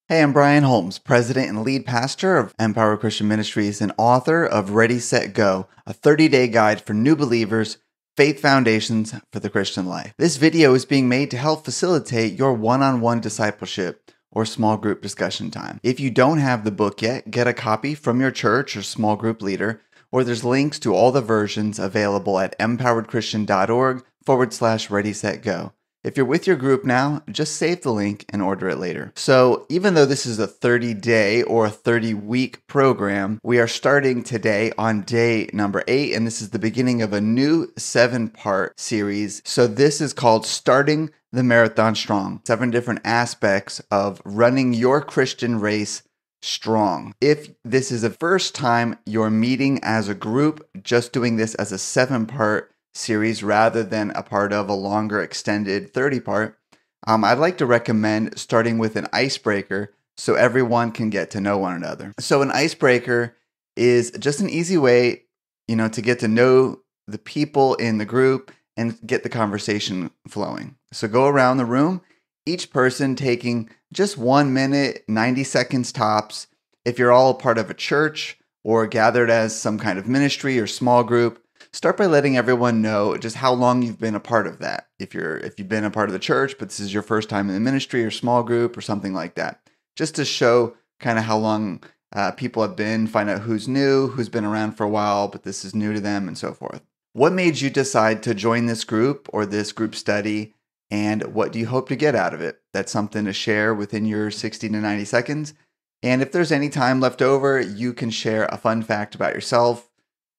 Hey, I'm Brian Holmes, president and lead pastor of Empower Christian Ministries and author of Ready, Set, Go, a 30-day guide for new believers, faith foundations for the Christian life. This video is being made to help facilitate your one-on-one discipleship or small group discussion time. If you don't have the book yet, get a copy from your church or small group leader, or there's links to all the versions available at empoweredchristian.org/Ready, Set, Go. If you're with your group now, just save the link and order it later. So even though this is a 30-day or a 30-week program, we are starting today on day number 8, and this is the beginning of a new 7-part series. So this is called Starting the Marathon Strong, 7 different aspects of running your Christian race strong. If this is the first time you're meeting as a group, just doing this as a 7-part series rather than a part of a longer extended 30-part, I'd like to recommend starting with an icebreaker so everyone can get to know one another. So an icebreaker is just an easy way, to get to know the people in the group and get the conversation flowing. So go around the room, each person taking just 1 minute, 90 seconds tops. If you're all a part of a church or gathered as some kind of ministry or small group, start by letting everyone know just how long you've been a part of that. If you've been a part of the church, but this is your first time in the ministry or small group or something like that, just to show kind of how long people have been, find out who's new, who's been around for a while, but this is new to them, and so forth. What made you decide to join this group or this group study, and what do you hope to get out of it? That's something to share within your 60 to 90 seconds. And if there's any time left over, you can share a fun fact about yourself.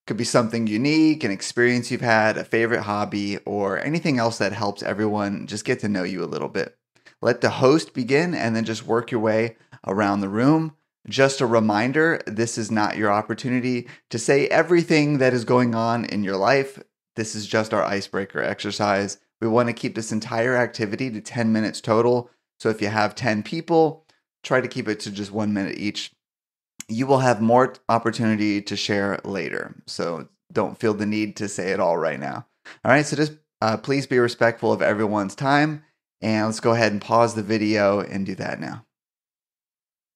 Could be something unique, an experience you've had, a favorite hobby, or anything else that helps everyone just get to know you a little bit. Let the host begin and then just work your way around the room. Just a reminder, this is not your opportunity to say everything that is going on in your life. This is just our icebreaker exercise. We want to keep this entire activity to 10 minutes total. So if you have 10 people, try to keep it to just 1 minute each. You will have more opportunity to share later. So don't feel the need to say it all right now. All right, so just please be respectful of everyone's time. And let's go ahead and pause the video and do that now.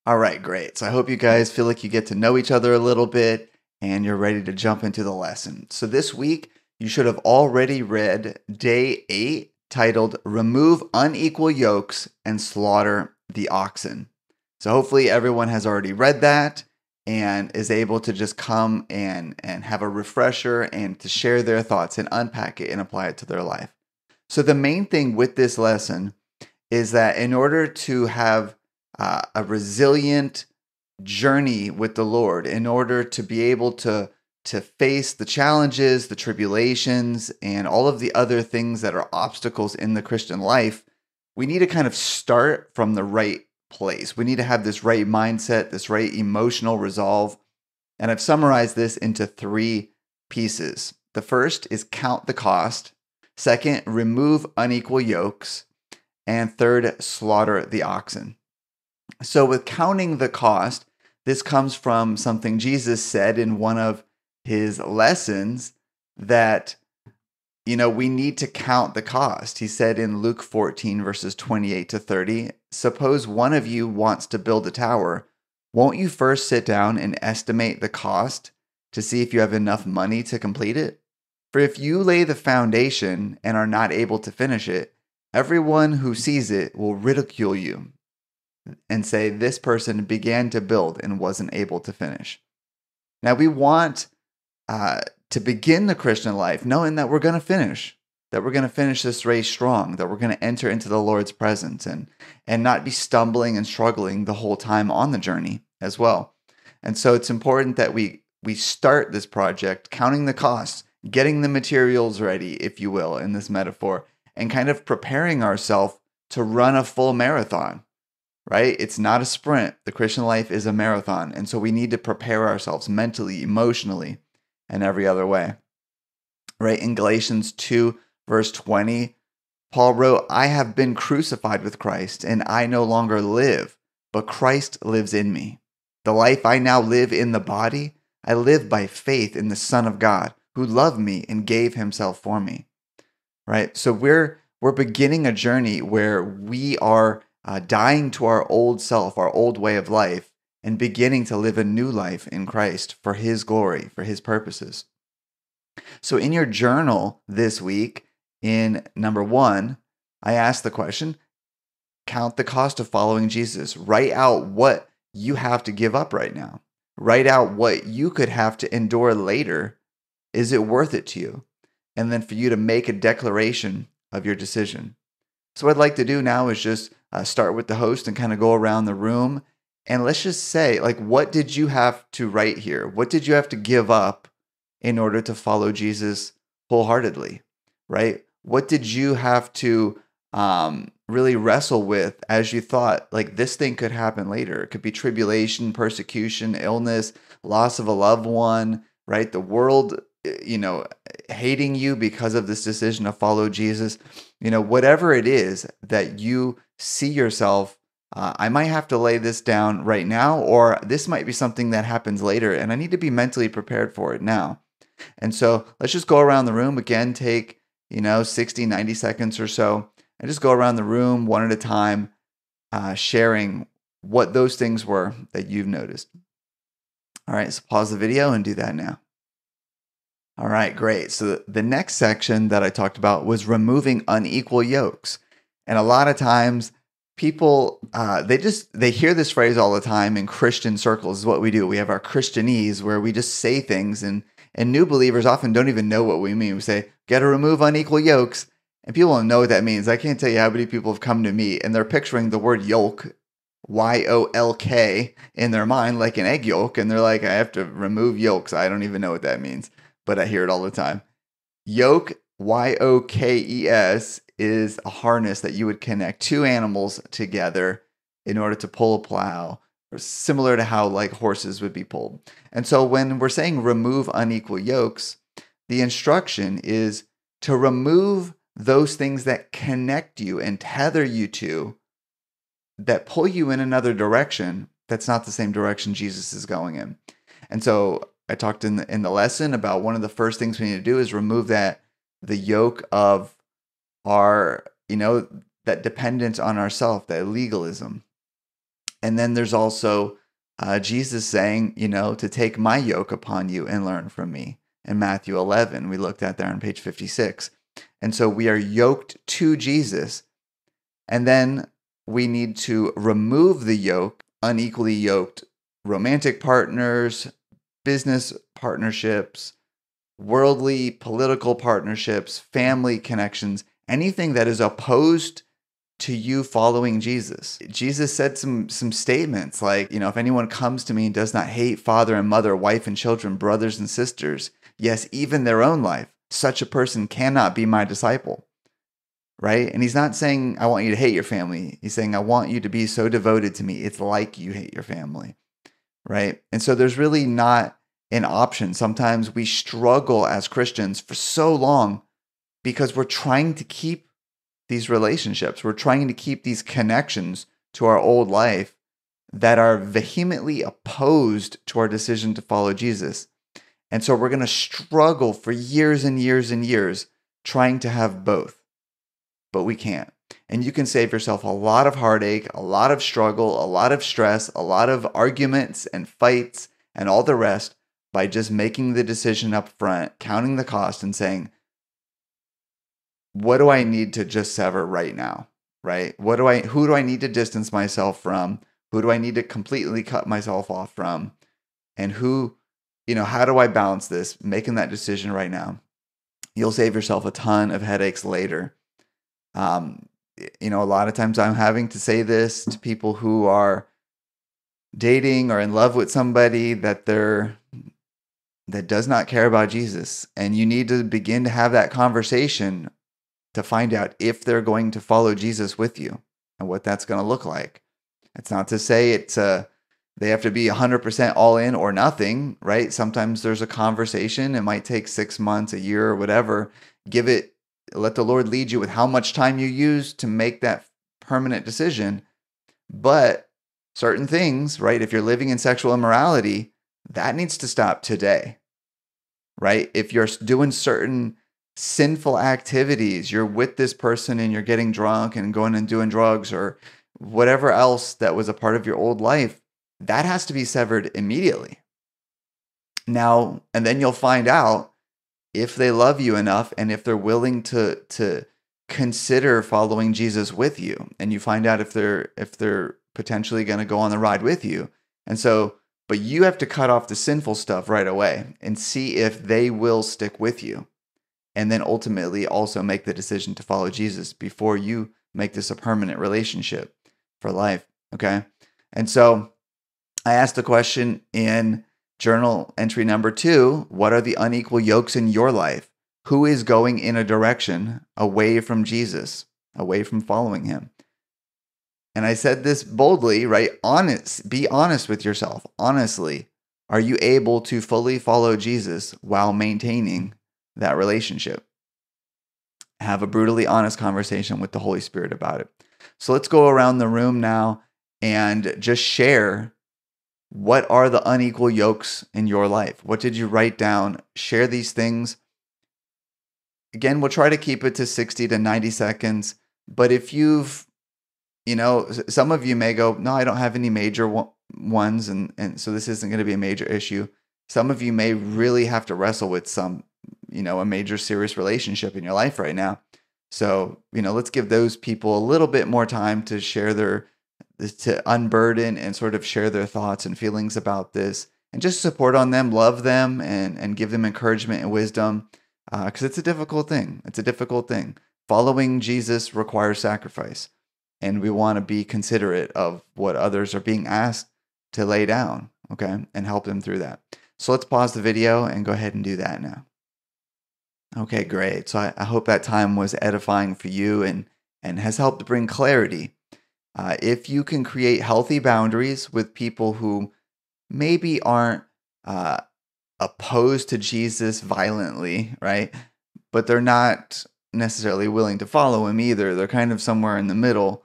All right, great. So I hope you guys feel like you get to know each other a little bit and you're ready to jump into the lesson. So this week, you should have already read day 8, titled Remove Unequal Yokes and Slaughter the Oxen. So hopefully everyone has already read that and is able to just come and have a refresher and to share their thoughts and unpack it and apply it to their life. So the main thing with this lesson is that in order to have a resilient journey with the Lord, in order to be able to face the challenges, the tribulations, and all of the other things that are obstacles in the Christian life, we need to kind of start from the right place. We need to have this right mindset, this right emotional resolve. And I've summarized this into 3 pieces. The first is count the cost. Second, remove unequal yokes. And third, slaughter the oxen. So with counting the cost, this comes from something Jesus said in one of his lessons that we need to count the cost. He said in Luke 14, verses 28 to 30, suppose one of you wants to build a tower. Won't you first sit down and estimate the cost to see if you have enough money to complete it? For if you lay the foundation and are not able to finish it, everyone who sees it will ridicule you and say, this person began to build and wasn't able to finish. Now we want to begin the Christian life knowing that we're going to finish, this race strong, that we're going to enter into the Lord's presence and not be stumbling and struggling the whole time on the journey as well. And so it's important that we start this project counting the costs, getting the materials ready, if you will, in this metaphor, and kind of preparing ourselves to run a full marathon, right? It's not a sprint. The Christian life is a marathon. And so we need to prepare ourselves mentally, emotionally, and every other way, right? In Galatians 2, verse 20, Paul wrote, I have been crucified with Christ, and I no longer live, but Christ lives in me. The life I now live in the body, I live by faith in the Son of God, who loved me and gave himself for me, right? So we're beginning a journey where we are dying to our old self, our old way of life, and beginning to live a new life in Christ for His glory, for His purposes. So in your journal this week, in number 1, I asked the question, count the cost of following Jesus. Write out what you have to give up right now. Write out what you could have to endure later. Is it worth it to you? And then for you to make a declaration of your decision. So what I'd like to do now is just start with the host and kind of go around the room. And let's just say, like, what did you have to write here? What did you have to give up in order to follow Jesus wholeheartedly, right? What did you have to really wrestle with as you thought, like, this thing could happen later? It could be tribulation, persecution, illness, loss of a loved one, right? The world, hating you because of this decision to follow Jesus. Whatever it is that you see yourself, I might have to lay this down right now, or this might be something that happens later, and I need to be mentally prepared for it now. And so let's just go around the room again, take, 60, 90 seconds or so, and just go around the room one at a time, sharing what those things were that you've noticed. All right, so pause the video and do that now. All right, great. So the next section that I talked about was removing unequal yokes. And a lot of times people, they hear this phrase all the time in Christian circles. Is what we do. We have our Christianese where we just say things, and new believers often don't even know what we mean. We say, got to remove unequal yokes. And people don't know what that means. I can't tell you how many people have come to me and they're picturing the word yoke, Y-O-L-K, in their mind, like an egg yolk. And they're like, I have to remove yolks. I don't even know what that means, but I hear it all the time. Yoke, Y-O-K-E-S, is a harness that you would connect two animals together in order to pull a plow, or similar to how like horses would be pulled. And so when we're saying remove unequal yokes, the instruction is to remove those things that connect you and tether you to, that pull you in another direction that's not the same direction Jesus is going in. And so I talked in the lesson about one of the first things we need to do is remove the yoke of our, that dependence on ourself, that legalism. And then there's also Jesus saying, to take my yoke upon you and learn from me. In Matthew 11, we looked at there on page 56. And so we are yoked to Jesus. And then we need to remove the yoke, unequally yoked romantic partners, business partnerships, worldly political partnerships, family connections, anything that is opposed to you following Jesus. Jesus said some statements like, if anyone comes to me and does not hate father and mother, wife and children, brothers and sisters, yes, even their own life, such a person cannot be my disciple, right? And he's not saying, I want you to hate your family. He's saying, I want you to be so devoted to me, it's like you hate your family, right? And so there's really not an option. Sometimes we struggle as Christians for so long because we're trying to keep these relationships. We're trying to keep these connections to our old life that are vehemently opposed to our decision to follow Jesus. And so we're going to struggle for years and years and years trying to have both, but we can't. And you can save yourself a lot of heartache, a lot of struggle, a lot of stress, a lot of arguments and fights and all the rest by just making the decision up front, counting the cost and saying, what do I need to just sever right now, right? Who do I need to distance myself from? Who do I need to completely cut myself off from? And how do I balance this? Making that decision right now. You'll save yourself a ton of headaches later. A lot of times I'm having to say this to people who are dating or in love with somebody that does not care about Jesus. And you need to begin to have that conversation to find out if they're going to follow Jesus with you and what that's going to look like. It's not to say they have to be 100% all in or nothing, right? Sometimes there's a conversation. It might take 6 months, a year, or whatever. Let the Lord lead you with how much time you use to make that permanent decision. But certain things, right? If you're living in sexual immorality, that needs to stop today, right? If you're doing certain sinful activities, you're with this person and you're getting drunk and going and doing drugs or whatever else that was a part of your old life, that has to be severed immediately. Now, and then you'll find out if they love you enough and if they're willing to consider following Jesus with you, and you find out if they're potentially going to go on the ride with you. And so, but you have to cut off the sinful stuff right away and see if they will stick with you. And then ultimately also make the decision to follow Jesus before you make this a permanent relationship for life. Okay. And so I asked the question in journal entry number 2, what are the unequal yokes in your life? Who is going in a direction away from Jesus, away from following him? And I said this boldly, right? Be honest with yourself. Honestly, are you able to fully follow Jesus while maintaining that relationship? Have a brutally honest conversation with the Holy Spirit about it. So let's go around the room now and just share, what are the unequal yokes in your life? What did you write down? Share these things. Again, we'll try to keep it to 60 to 90 seconds. But if some of you may go, no, I don't have any major ones, and so this isn't going to be a major issue. Some of you may really have to wrestle with a major serious relationship in your life right now. So, let's give those people a little bit more time to share to unburden and sort of share their thoughts and feelings about this, and just support on them, love them, and give them encouragement and wisdom, because it's a difficult thing. It's a difficult thing. Following Jesus requires sacrifice, and we want to be considerate of what others are being asked to lay down, okay, and help them through that. So let's pause the video and go ahead and do that now. Okay, great. So I hope that time was edifying for you and has helped bring clarity. If you can create healthy boundaries with people who maybe aren't opposed to Jesus violently, right? But they're not necessarily willing to follow him either. They're kind of somewhere in the middle.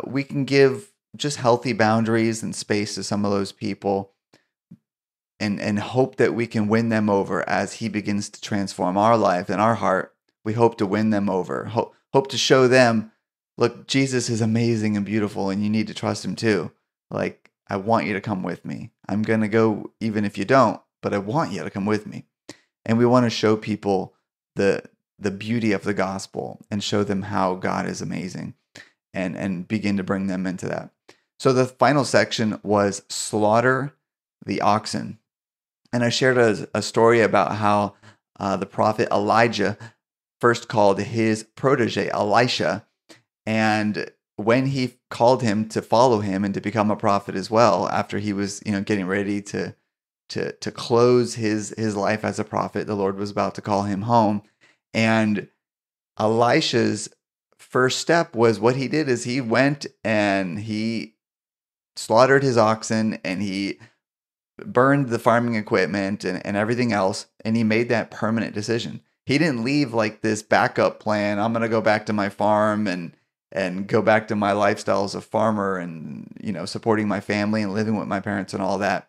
We can give just healthy boundaries and space to some of those people, and hope that we can win them over as he begins to transform our life and our heart. We hope to win them over. Hope to show them, look, Jesus is amazing and beautiful, and you need to trust him too. Like, I want you to come with me. I'm going to go even if you don't, but I want you to come with me. And we want to show people the beauty of the gospel and show them how God is amazing, and begin to bring them into that. So the final section was slaughter the oxen. And I shared a story about how the prophet Elijah first called his protege, Elisha. And when he called him to follow him and to become a prophet as well, after he was, getting ready to close his life as a prophet, the Lord was about to call him home. And Elisha's first step was, what he did is he went and he slaughtered his oxen, and he burned the farming equipment and everything else, and he made that permanent decision. He didn't leave like this backup plan. I'm going to go back to my farm and go back to my lifestyle as a farmer and, supporting my family and living with my parents and all that,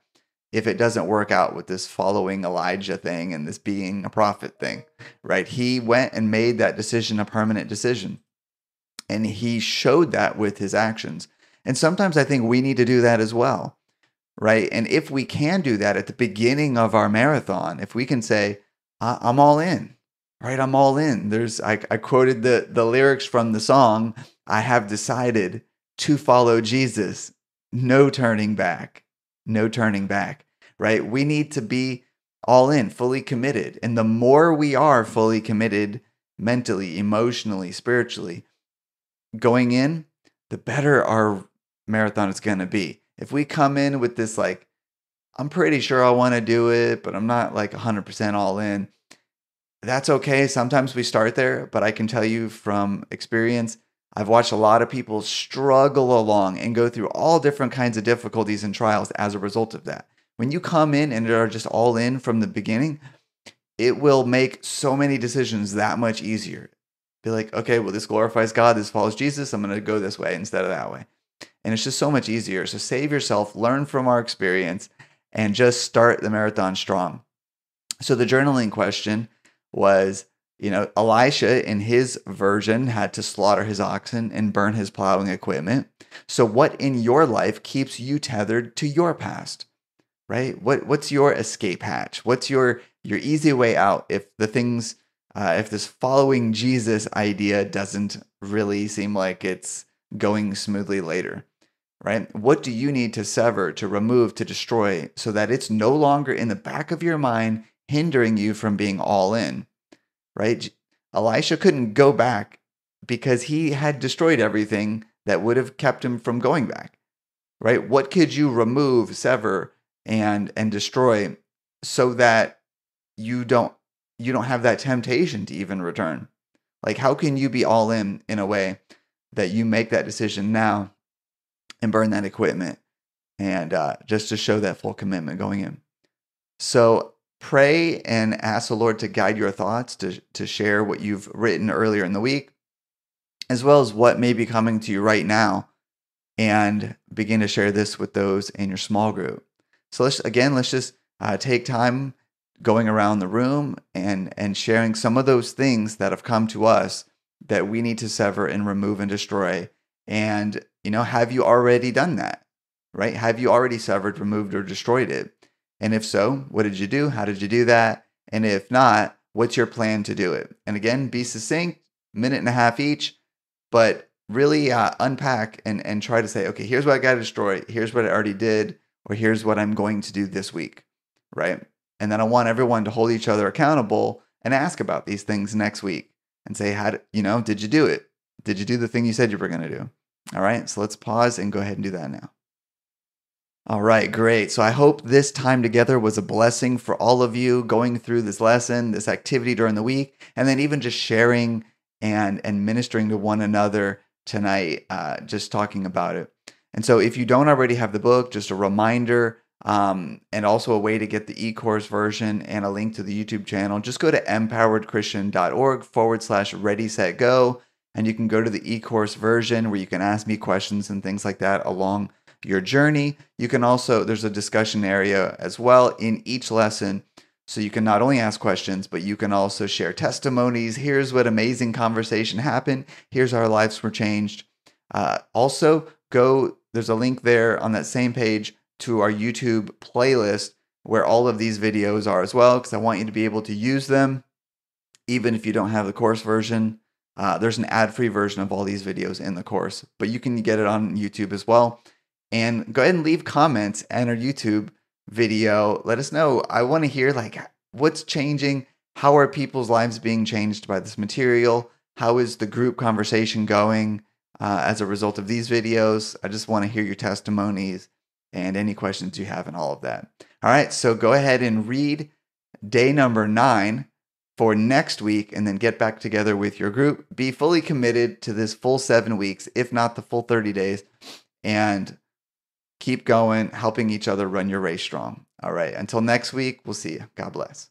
if it doesn't work out with this following Elijah thing and this being a prophet thing, right? He went and made that decision a permanent decision, and he showed that with his actions. And sometimes I think we need to do that as well, right? And if we can do that at the beginning of our marathon, if we can say, I'm all in, right? I'm all in. I quoted the lyrics from the song, I have decided to follow Jesus. No turning back. No turning back, right? We need to be all in, fully committed. And the more we are fully committed mentally, emotionally, spiritually, going in, the better our marathon is going to be. If we come in with this, like, I'm pretty sure I want to do it, but I'm not like 100% all in, that's okay. Sometimes we start there, but I can tell you from experience, I've watched a lot of people struggle along and go through all different kinds of difficulties and trials as a result of that. When you come in and are just all in from the beginning, it will make so many decisions that much easier. Be like, okay, well, this glorifies God, this follows Jesus, I'm going to go this way instead of that way. And it's just so much easier. So save yourself, learn from our experience, and just start the marathon strong. So the journaling question was, Elisha in his version had to slaughter his oxen and burn his plowing equipment. So what in your life keeps you tethered to your past, right? What's your escape hatch? What's your easy way out if if this following Jesus idea doesn't really seem like it's going smoothly later, right? What do you need to sever, to remove, to destroy so that it's no longer in the back of your mind hindering you from being all in, right? Elisha couldn't go back because he had destroyed everything that would have kept him from going back, right? What could you remove, sever, and destroy so that you don't have that temptation to even return? Like, how can you be all in a way that you make that decision now and burn that equipment and just to show that full commitment going in? So pray and ask the Lord to guide your thoughts, to share what you've written earlier in the week, as well as what may be coming to you right now, and begin to share this with those in your small group. So let's just take time going around the room and sharing some of those things that have come to us that we need to sever and remove and destroy. And, have you already done that, right? Have you already severed, removed, or destroyed it? And if so, what did you do? How did you do that? And if not, what's your plan to do it? And again, be succinct, minute and a half each, but really unpack and try to say, okay, here's what I got to destroy. Here's what I already did, or here's what I'm going to do this week, right? And then I want everyone to hold each other accountable and ask about these things next week and say, did you do it? Did you do the thing you said you were going to do? All right, so let's pause and go ahead and do that now. All right, great. So I hope this time together was a blessing for all of you going through this lesson, this activity during the week, and then even just sharing and ministering to one another tonight, just talking about it. And so if you don't already have the book, just a reminder, and also a way to get the e-course version and a link to the YouTube channel, just go to empoweredchristian.org/ready, set, go. And you can go to the e-course version where you can ask me questions and things like that along your journey. You can also, there's a discussion area as well in each lesson. So you can not only ask questions, but you can also share testimonies. Here's what amazing conversation happened. Here's how our lives were changed. Also, there's a link there on that same page to our YouTube playlist where all of these videos are as well, because I want you to be able to use them even if you don't have the course version. There's an ad-free version of all these videos in the course, but you can get it on YouTube as well. And go ahead and leave comments on our YouTube video. Let us know. I want to hear what's changing. How are people's lives being changed by this material? How is the group conversation going as a result of these videos? I just want to hear your testimonies and any questions you have and all of that. All right, so go ahead and read day number 9 for next week and then get back together with your group. Be fully committed to this full 7 weeks, if not the full 30 days, and keep going, helping each other run your race strong. All right, until next week, we'll see you. God bless.